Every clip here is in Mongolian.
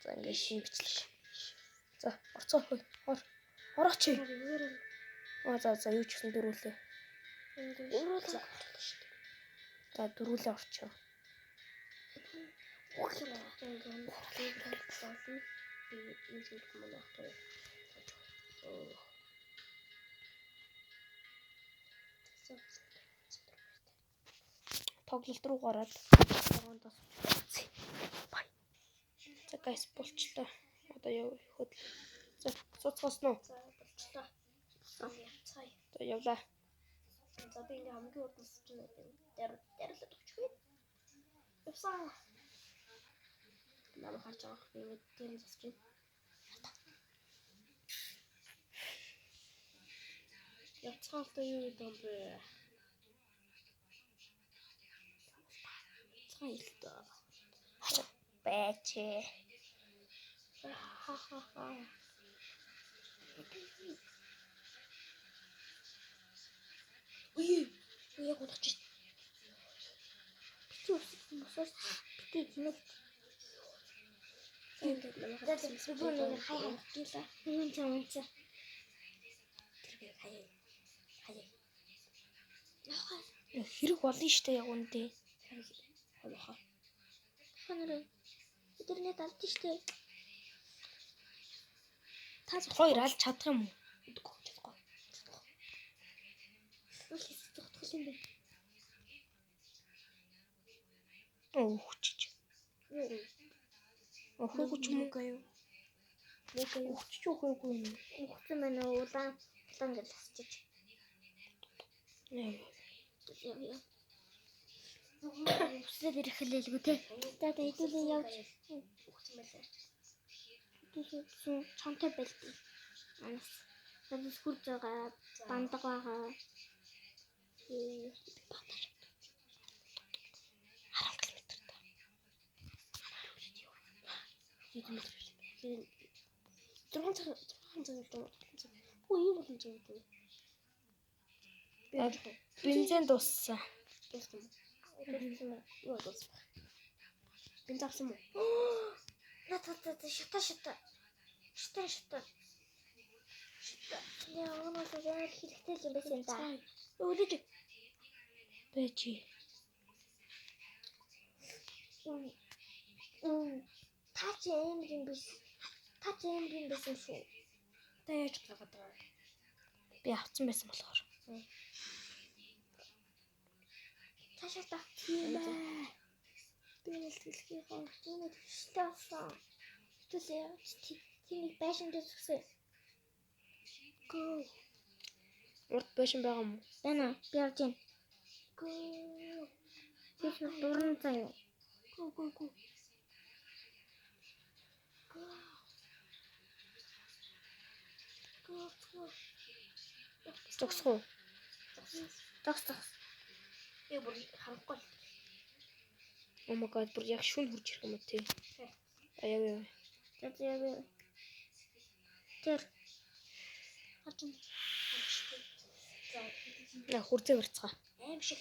За ингээд шинэ бичлэг. За орцоо хой. Орооч. За юу ч гэсэн дөрүүлээ. Дөрүүлээ. За дөрүүлээ орчоо. Тоглолт руу гараад орондоос бай. За гайс болчлоо. Одоо яв хөдөл. За цуцгасноо. За болчлоо. Цай. За явлаа. За би ингээм хамгийн урд нь чинь дэрлээд өгчихгүй. Явсан. Намайг харж байгаа би ингээд дээр засч байна. Яцгаалтай юу гэдэг юм бэ? Цайлта. Бэч. Яг удаач. Битээ хинэ. Ингээд намайг хаяа. Хин. Хэрэг болно штэ яг үндэ. Холохоо. Ханараа. Интернет алдсан штэ. Та хоёр алж чадах юм уу? Чадахгүй. Тэгэх юм бэ. Өөхчж. Охооч юм уу гаяа? Өөхч өхөөгүй юм. Өгсөн байна улаан гэж асчиж. Яа. Үсрээд ирэх хэлэлгүй те. За хэдүүлээ явж өгсөн байлаа. Хэдүүлээ чантай байлтий. Анас. Надад хурж байгаа бандаг байгаа. Бандар. 10 км та. Хөө юу болон ч юм бэ? Бензин дууссан. Юу дууссан? Бензин авсан мó? Надад шата. Яа, оноо яг хэрэгтэй юм байсан да. Өлөж. Бэчи. Тач юм байсан шүү. Та яаж гаргаад байгаа? Би авсан байсан болохоор. Цаашаа та. Би л дэлхий хаа. Энэ төслөөсөн. Тэнийг байшин дээр зүгсээ. Го. Урд байшин байгаа юм уу? Яна, би орж ийн. Го. Тэс дуран заяа. Го. Зогсох уу? Зогсох. Я бүр харахгүй. Oh my god, бүр яг шүн хурж ирэх юм уу тий. Аяа. За. Тэр. Хатан. На хурцээ барьцгаа. Аим шиг.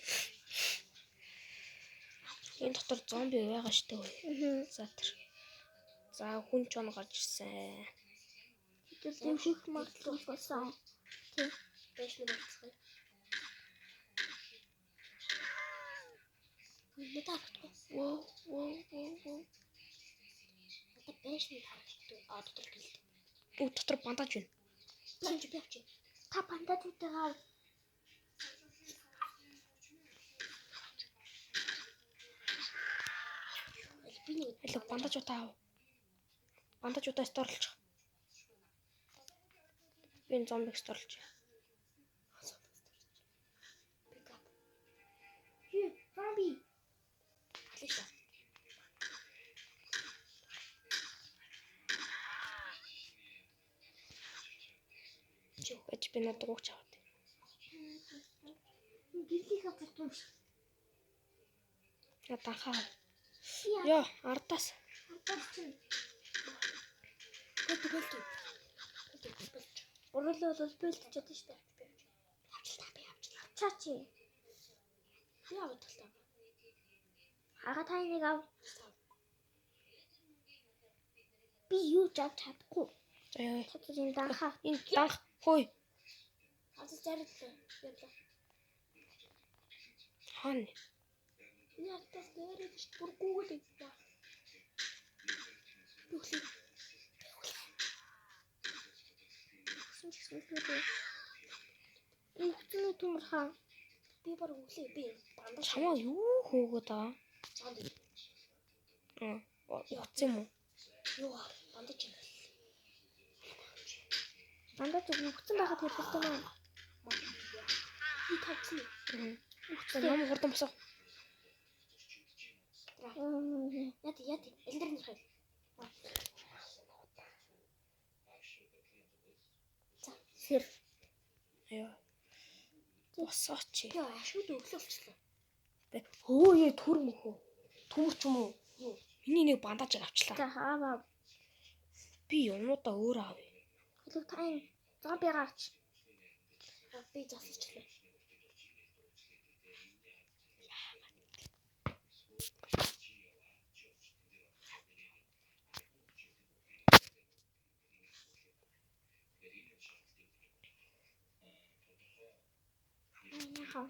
Энэ дотор зомби байгаа штэ. За тэр. За хүн ч он гарч ирсэн. Тэр дэвших магадлал болсон. Тий. Бэшний болцгоо. Мэдээгүй. Воо. Надад бэшний харагддаг. Дотор гэлээ. Дотор бандаж байна. Би авчи. Та бандажуудаа Аль бандажуудаа аав. Бандажуудаа сторлж. Би энэ зомбиг сторлж. Зомби. Алиша. Бач би над дугууч аваад. Гэрлийнхаа бутуун. Ятахаа. Яа, ардаас. Гөлтөө. Урлаа бол бэлтчихэд штэ. Би авчлаа. Чачи. Би аваад талаа. Хага тайныг ав. Би юу ч авч чадахгүй. За яа. Тодор энэ данхаа. Энэ данх хөөе. Азар зардлаа. Ядлаа. Хаана? Яа тас нэрэж бүргүүгэл өгдөө. Нүхлээ. Нүхтний төмөрхаа. Би баг өглөө би бандаж Чамаа юу хөөгөөд байгаа? цаанд. Яц юм уу? Юу бандаж юм. Бандаж өгсөн байхад хэлсэн юм аа. Би тавцсан. Ухсан ном хурдан босоо. Яд элдэр нэрхээ. За сэр. Яа. Босооч. Яа шууд өглөө болчихлоо. Хөөе төрмөх үү? Төмөрч юм уу? Миний нэг бандаж авчлаа. За хааваа. Би юмудаа өөр аавь. Хэлэг тань зомбигаа авч. Би засчихлаа. Яхаа.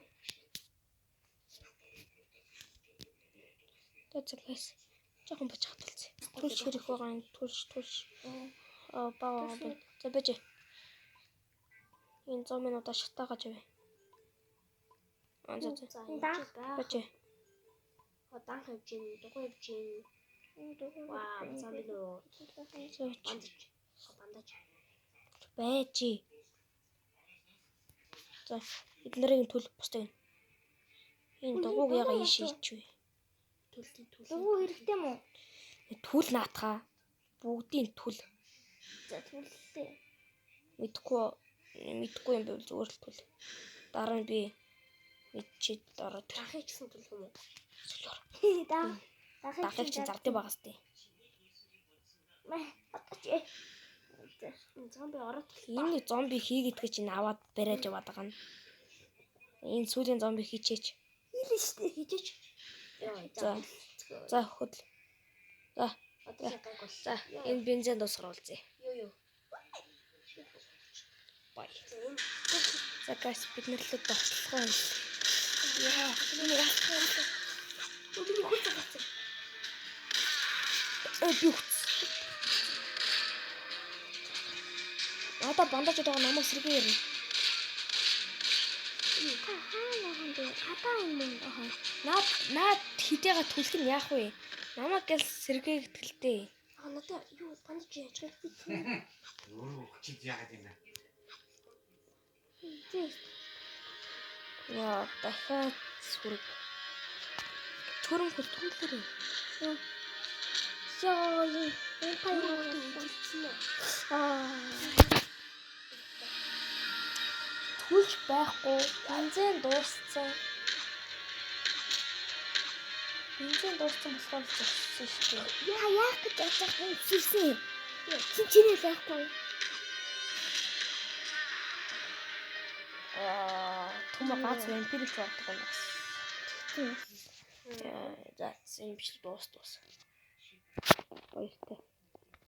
Тэцэглэс. Жохон бож хаталцъя. Төрш хэрэг байгаа энэ төрш. Баа. За бэж. Энэ 100 минутаа шатаагаж явъя. За. Бэж. Одан хавж ийн, дугуй хавж ийн. Ваа, цаамлоо. Бандаж. Байж. За, эднэрийн төлөв бостой. Энэ дугуйг яга ийш ичвэ. Дугуй хэрэгтэй мó? Түл наатахаа. Бүгдийн түл. За түллээ. Мэдхгүй юм бол зүгээр л түл. Дараа нь би мэдчихэд ороод дахиж гэсэн түлх юм уу? Дахиж чи зардыг багаас тээ. Зомби ороод Энэ зомби хийгээдгээ чинь аваад бариад яваад байгаа нь. Энэ сүүлийн зомби хийчээч. хийлээ штэ хийжээч. За хөдөл. За. Одоо гайг бол. За энэ бензин дус оруулъя. Юу. Бай. За гайс бид нэрлээ бодлого юм. Яа. Би хүч. Надаа бандаж байгаа намайг сэргээ ярина. Хатаа юм уу? Наад хидэга түлх нь яах вэ? Намайг гэл сэргээг тэлдээ. Надаа юу бандаж яаж вэ? Өөрөө хүчит яагаад юм бэ? Яа, дахиад сүрэг. Төрөн хөлтгөлөр. Яа, энэ паяр үлдсэн. Түлж байхгүй. Бензин дууссан. Бензин дууссан болохоор зогссон шүү дээ. Яах гэж яах вэ? Сүсэн. Чиний байхгүй. Түмэ гац вампирч болдог юм бас. За, энэ биш дуус. Баяртай.